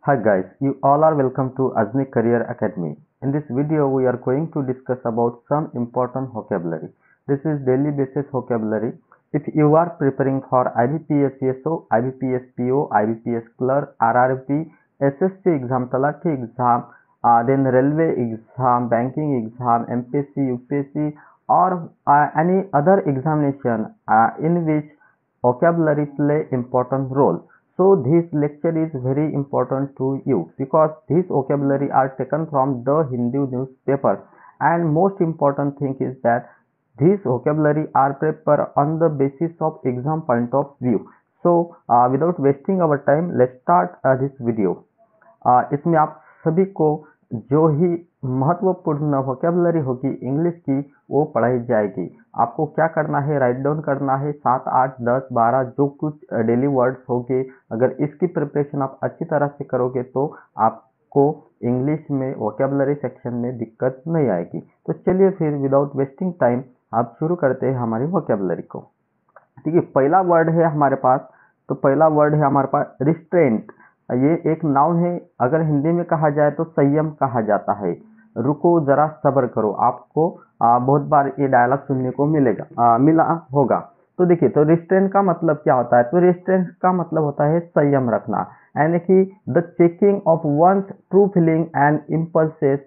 Hi guys, you all are welcome to Ajni Career Academy. In this video, we are going to discuss about some important vocabulary. This is daily basis vocabulary. If you are preparing for IBPS CSO, IBPS PO, IBPS clerk, RRB, SSC exam, Talaki exam, then railway exam, banking exam, MPSC, UPSC, or any other examination in which vocabulary play important role. So this lecture is very important to you because this vocabulary are taken from the Hindu newspaper, and most important thing is that this vocabulary are prepared on the basis of exam point of view. So without wasting our time, let's start this video. इसमें आप सभी को जो ही महत्वपूर्ण vocabulary होगी English की वो पढ़ाई जाएगी। आपको क्या करना है, राइट डाउन करना है 7, 8, 10, 12 जो कुछ डेली वर्ड्स होंगे। अगर इसकी प्रिपरेशन आप अच्छी तरह से करोगे तो आपको इंग्लिश में वोकेबलरी सेक्शन में दिक्कत नहीं आएगी। तो चलिए फिर विदाउट वेस्टिंग टाइम आप शुरू करते हैं हमारी वोकेबलरी को। ठीक है, पहला वर्ड है हमारे पास, तो पहला वर्ड है हमारे पास रिस्ट्रेंट। ये एक नाउन है। अगर हिंदी में कहा जाए तो संयम कहा जाता है। रुको जरा सब्र करो। आपको बहुत बार ये डायलॉग सुनने को मिला होगा। तो देखिए, तो रिस्ट्रेंट का मतलब क्या होता है? तो रिस्ट्रेंट का मतलब होता है संयम रखना, यानी कि the checking of once true feeling and impulses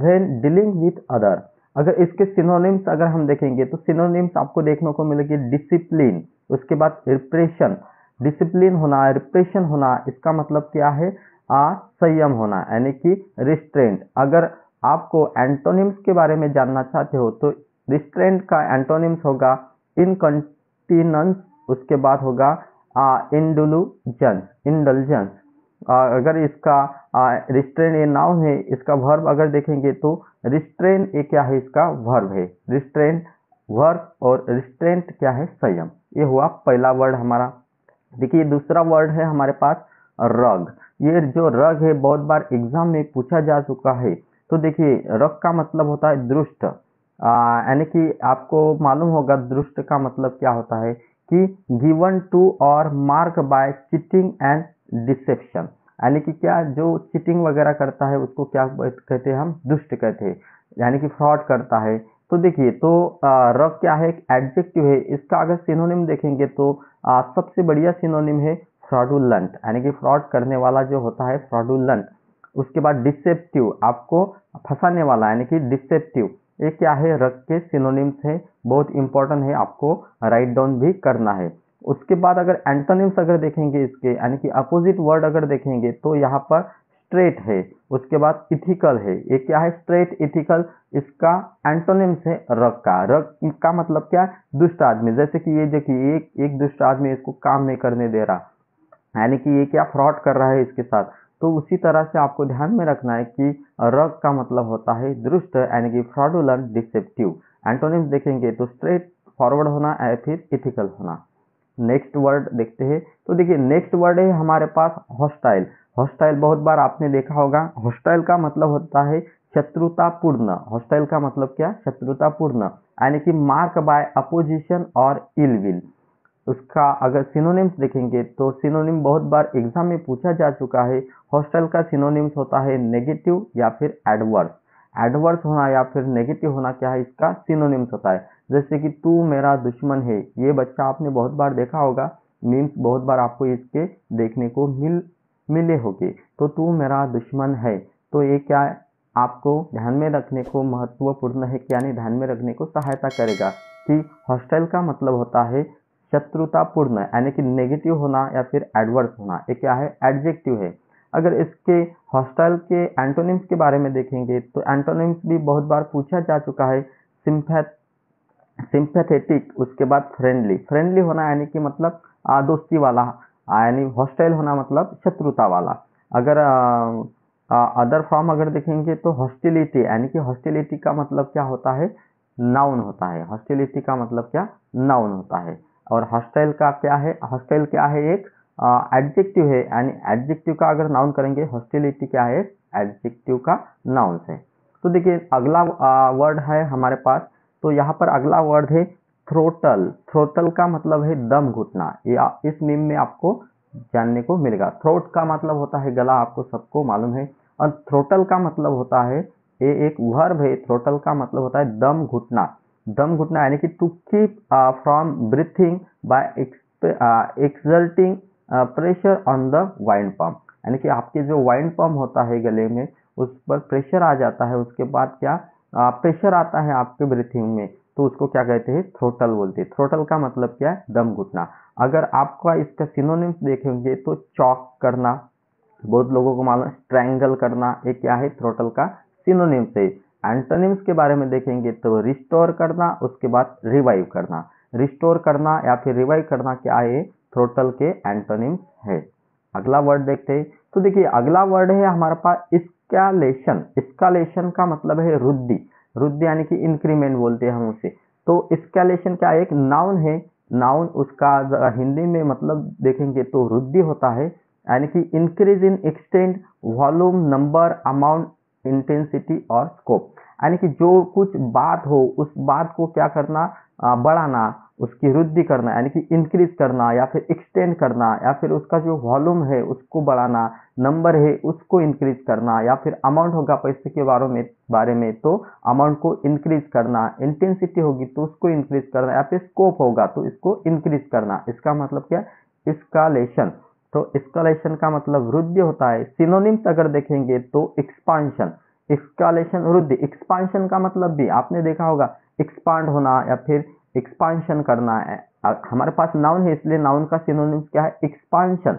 when dealing with other. अगर इसके सिनोनिम्स अगर हम देखेंगे तो सिनोनिम्स आपको देखने को मिलेगी डिसिप्लिन, उसके बाद रिप्रेशन। डिसिप्लिन होना, रिप्रेशन होना, इसका मतलब क्या है? संयम होना, यानी कि रिस्ट्रेंट। अगर आपको एंटोनिम्स के बारे में जानना चाहते हो तो रिस्ट्रेंट का एंटोनिम्स होगा इनकंटिनेंस, उसके बाद होगा इंडल्जेंस। अगर इसका रिस्ट्रेन ये नाउन है, इसका वर्ब अगर देखेंगे तो रिस्ट्रेन ये क्या है? इसका वर्ब है। रिस्ट्रेन वर्ब और रिस्ट्रेंट क्या है? संयम। ये हुआ पहला वर्ड हमारा। देखिए, दूसरा वर्ड है हमारे पास रग। ये जो रग है बहुत बार एग्जाम में पूछा जा चुका है। तो देखिए, रग का मतलब होता है दुष्ट, यानी कि आपको मालूम होगा दुष्ट का मतलब क्या होता है कि given to or mark by cheating and deception, यानी कि क्या जो चीटिंग वगैरह करता है उसको क्या कहते हैं? हम दुष्ट कहते हैं, यानी कि फ्रॉड करता है। तो देखिए, तो रग क्या है? एक एडजेक्टिव है। इसका अगर सिनोनिम देखेंगे तो सबसे बढ़िया सिनोनिम है फ्रॉडुलेंट, यानी कि फ्रॉड करने वाला जो होता है फ्रॉडुलेंट। उसके बाद डिसेप्टिव, आपको फंसाने वाला, यानी कि डिसेप्टिव। ये क्या है? रग के सिनोनिम्स है, बहुत इंपॉर्टेंट है, आपको राइट डाउन भी करना है। उसके बाद अगर एंटोनिम्स अगर देखेंगे इसके, यानी कि अपोजिट वर्ड अगर देखेंगे तो यहाँ पर स्ट्रेट है, उसके बाद इथिकल है। ये क्या है? स्ट्रेट, इथिकल, इसका एंटोनिम्स है रग का। रग का मतलब क्या है? दुष्ट आदमी। जैसे कि ये देखिए, एक दुष्ट आदमी इसको काम नहीं करने दे रहा, यानी कि ये क्या फ्रॉड कर रहा है इसके साथ। तो उसी तरह से आपको ध्यान में रखना है कि रग का मतलब होता है दुष्ट, यानी कि फ्रॉडुलेंट, डिसेप्टिव। एंटोनिम्स देखेंगे तो स्ट्रेट फॉरवर्ड होना या फिर इथिकल होना। नेक्स्ट वर्ड देखते हैं। तो देखिए, नेक्स्ट वर्ड है हमारे पास हॉस्टाइल। हॉस्टाइल बहुत बार आपने देखा होगा। हॉस्टाइल का मतलब होता है शत्रुतापूर्ण। हॉस्टाइल का मतलब क्या? शत्रुतापूर्ण, यानी कि मार्क बाय अपोजिशन और इल विल। उसका अगर सिनोनिम्स देखेंगे तो सिनोनिम बहुत बार एग्जाम में पूछा जा चुका है। हॉस्टाइल का सिनोनिम्स होता है नेगेटिव या फिर एडवर्स। एडवर्स होना या फिर नेगेटिव होना क्या है? इसका सिनोनिम्स होता है। जैसे कि तू मेरा दुश्मन है, ये बच्चा आपने बहुत बार देखा होगा, मीम्स बहुत बार आपको इसके देखने को मिले होंगे। तो तू मेरा दुश्मन है, तो ये क्या आपको ध्यान में रखने को महत्वपूर्ण है, यानी ध्यान में रखने को सहायता करेगा कि हॉस्टाइल का मतलब होता है शत्रुतापूर्ण, यानी कि नेगेटिव होना या फिर एडवर्स होना। ये क्या है? एडजेक्टिव है। अगर इसके हॉस्टाइल के एंटोनिम्स के बारे में देखेंगे तो एंटोनिम्स भी बहुत बार पूछा जा चुका है। सिंपैथेटिक, उसके बाद फ्रेंडली। फ्रेंडली होना यानी कि मतलब दोस्ती वाला, यानी हॉस्टाइल होना मतलब शत्रुता वाला। अगर अदर फॉर्म अगर देखेंगे तो हॉस्टिलिटी, यानी कि हॉस्टिलिटी का मतलब क्या होता है? नाउन होता है। हॉस्टिलिटी का मतलब क्या? नाउन होता है। और हॉस्टाइल का क्या है? हॉस्टाइल क्या है? एक एडजेक्टिव है, यानी एडजेक्टिव का अगर नाउन करेंगे, हॉस्टिलिटी क्या है? एडजेक्टिव का नाउन है। तो देखिए, अगला वर्ड है हमारे पास। तो यहाँ पर अगला वर्ड है थ्रोटल। थ्रोटल का मतलब है दम घुटना। या इस मीम में आपको जानने को मिलेगा। थ्रोट का मतलब होता है गला, आपको सबको मालूम है। और थ्रोटल का मतलब होता है, ये एक वर्ब है। थ्रोटल का मतलब होता है दम घुटना। दम घुटना यानी कि to keep from breathing by exerting pressure on the wind pump, यानी कि आपके जो वाइंड पंप होता है गले में, उस पर प्रेशर आ जाता है, उसके बाद क्या प्रेशर आता है आपके ब्रीथिंग में, तो उसको क्या कहते हैं, थ्रोटल बोलते हैं। थ्रोटल का मतलब क्या है, दम घुटना। अगर आपका इसका सिनोनिम्स देखेंगे तो चॉक करना, बहुत लोगों को मालूम है, स्ट्रैंगल करना, ये क्या है, थ्रोटल का सिनोनिम्स है। एंटोनिम्स के बारे में देखेंगे तो रिस्टोर करना, उसके बाद रिवाइव करना। रिस्टोर करना या फिर रिवाइव करना क्या है, थ्रोटल के एंटोनिम्स है। अगला वर्ड देखते हैं। तो देखिए अगला वर्ड है हमारे पास स्कैलेशन। स्कैलेशन का मतलब है रुद्धि। रुद्धि यानी कि इंक्रीमेंट बोलते हैं हम उसे। तो स्कैलेशन क्या एक नाउन है। नाउन उसका हिंदी में मतलब देखेंगे तो रुद्धि होता है, यानी कि increase in extent, volume, number, amount, intensity और स्कोप। यानी कि जो कुछ बात हो उस बात को क्या करना, बढ़ाना, उसकी वृद्धि करना, यानी कि इंक्रीज करना या फिर एक्सटेंड करना, या फिर उसका जो वॉल्यूम है उसको बढ़ाना, नंबर है उसको इंक्रीज करना, या फिर अमाउंट होगा पैसे के बारे में तो अमाउंट को इंक्रीज करना, इंटेंसिटी होगी तो उसको इंक्रीज करना, या फिर स्कोप होगा तो इसको इंक्रीज करना। इसका मतलब क्या, स्कालेशन। तो स्कालेशन का मतलब वृद्धि होता है। सिनोनिम्स अगर देखेंगे तो एक्सपांशन, एक्सकालेशन, वृद्धि। एक्सपांशन का मतलब भी आपने देखा होगा, एक्सपांड होना या फिर एक्सपांशन करना है। हमारे पास नाउन है इसलिए नाउन का सिनोनिम्स क्या है, एक्सपांशन।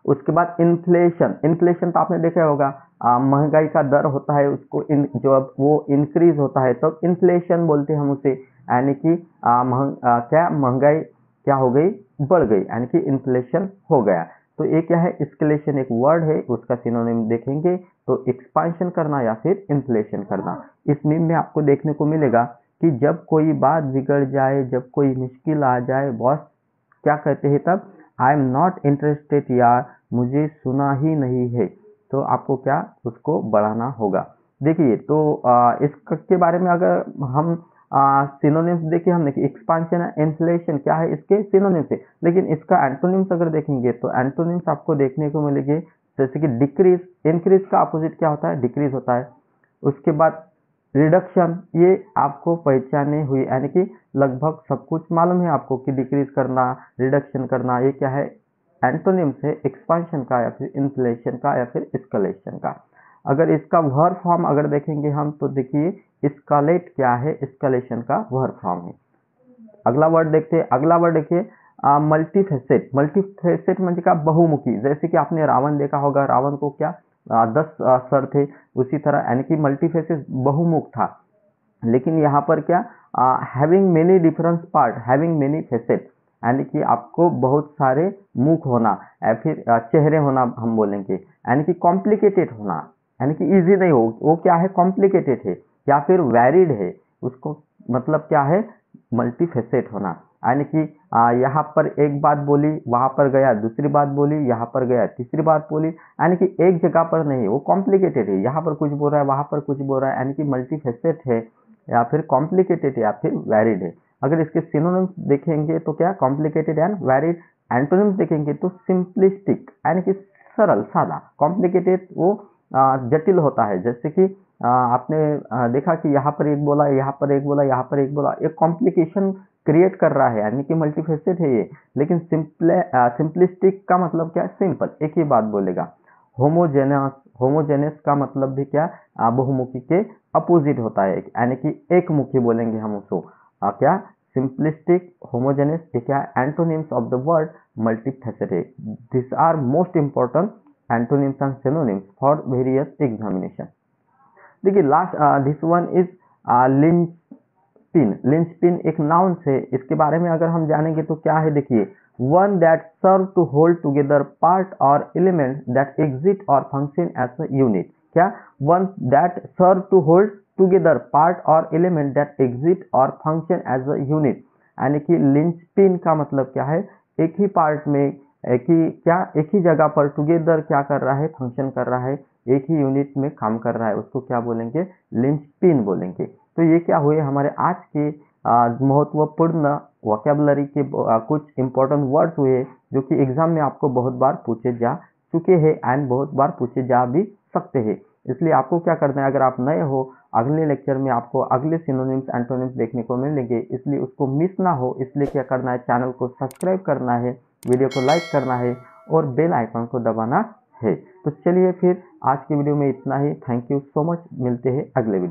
उसके बाद इन्फ्लेशन। इन्फ्लेशन तो आपने देखा होगा, महंगाई का दर होता है उसको जब वो इंक्रीज होता है तो इन्फ्लेशन बोलते हैं हम उसे, यानी कि क्या महंगाई क्या हो गई, बढ़ गई, यानी कि इन्फ्लेशन हो गया। तो ये क्या है, एस्केलेशन एक वर्ड है, उसका सिनोनिम देखेंगे तो एक्सपांशन करना या फिर इन्फ्लेशन करना। इस मीम में आपको देखने को मिलेगा कि जब कोई बात बिगड़ जाए, जब कोई मुश्किल आ जाए, बॉस क्या कहते हैं तब, आई एम नॉट इंटरेस्टेड यार, मुझे सुना ही नहीं है। तो आपको क्या उसको बढ़ाना होगा। देखिए तो इसके बारे में अगर हम सिनोनिम्स देखिए, हमने कि एक्सपांशन है, इन्फ्लेशन क्या है इसके सिनोनिम्स है। लेकिन इसका एंटोनिम्स अगर देखेंगे तो एंटोनिम्स आपको देखने को मिलेंगे, जैसे कि डिक्रीज। इंक्रीज का अपोजिट क्या होता है, डिक्रीज होता है। उसके बाद रिडक्शन, ये आपको पहचाने हुई, यानी कि लगभग सब कुछ मालूम है आपको कि डिक्रीज करना, रिडक्शन करना, ये क्या है, एंटोनिम्स है एक्सपांशन का या फिर इन्फ्लेशन का या फिर स्केलेशन का। अगर इसका वर्ब फॉर्म अगर देखेंगे हम तो देखिए स्केलेट क्या है, स्केलेशन का वर्ब फॉर्म है। अगला वर्ड देखते हैं। अगला वर्ड देखिए मल्टीफेसेट। मल्टीफेसेट म्हणजे का, बहुमुखी। जैसे कि आपने रावण देखा होगा, रावण को क्या 10 सर थे, उसी तरह यानी कि मल्टीफेसेस बहुमुख था। लेकिन यहाँ पर क्या, having many different part, having many facet, यानी कि आपको बहुत सारे मुख होना या फिर चेहरे होना हम बोलेंगे, यानी कि कॉम्प्लिकेटेड होना, यानी कि इजी नहीं हो, वो क्या है, कॉम्प्लिकेटेड है या फिर वैरिड है, उसको मतलब क्या है, मल्टीफेसेट होना। यानी कि यहाँ पर एक बात बोली, वहां पर गया दूसरी बात बोली, यहाँ पर गया तीसरी बात बोली, यानी कि एक जगह पर नहीं, वो कॉम्प्लिकेटेड है, यहाँ पर कुछ बोल रहा है वहां पर कुछ बोल रहा है, यानी कि मल्टीफेसेट है या फिर कॉम्प्लिकेटेड है या फिर वैरिड है। अगर इसके सिनोनिम्स देखेंगे तो क्या, कॉम्प्लिकेटेड एंड वैरिड। एंटोनिम्स देखेंगे तो सिंपलिस्टिक, यानी कि सरल सादा। कॉम्प्लिकेटेड वो जटिल होता है, जैसे कि आपने देखा कि यहाँ पर एक बोला, यहाँ पर एक बोला, यहाँ पर एक बोला, एक कॉम्प्लिकेशन क्रिएट कर रहा है, यानी कि मल्टीफेसेट है ये। लेकिन सिंपलिस्टिक का मतलब क्या है, सिंपल, एक ही बात बोलेगा। होमोजेनस, होमोजेनस का मतलब भी क्या, बहुमुखी के अपोजिट होता है, यानी कि एक मुखी बोलेंगे हम उसको। क्या, सिंपलिस्टिक, होमोजेनस, ये क्या, antonyms of the word multifaceted. This are most important antonyms and synonyms for various examination. देखिए last this one is linchpin. Linchpin एक नाउन है, इसके बारे में अगर हम जानेंगे तो क्या है, देखिए one that serve to hold together part or element that exist or function as a unit. क्या, one that serve to hold together part or element that exist or function as a unit, यानी कि linchpin का मतलब क्या है, एक ही part में, एक ही क्या, एक ही जगह पर टुगेदर क्या कर रहा है, फंक्शन कर रहा है, एक ही यूनिट में काम कर रहा है, उसको क्या बोलेंगे, लिंचपिन बोलेंगे। तो ये क्या हुए हमारे आज के महत्वपूर्ण वोकैबुलरी के कुछ इंपॉर्टेंट वर्ड्स हुए जो कि एग्जाम में आपको बहुत बार पूछे जा चुके हैं एंड बहुत बार पूछे जा भी सकते हैं। इसलिए आपको क्या करना है, अगर आप नए हो, अगले लेक्चर में आपको अगले सिनोनिम्स एंटोनिम्स देखने को मिलेंगे, इसलिए उसको मिस ना हो, इसलिए क्या करना है, चैनल को सब्सक्राइब करना है, वीडियो को लाइक करना है और बेल आइकन को दबाना है। तो चलिए फिर आज की वीडियो में इतना ही। थैंक यू सो मच, मिलते हैं अगले वीडियो।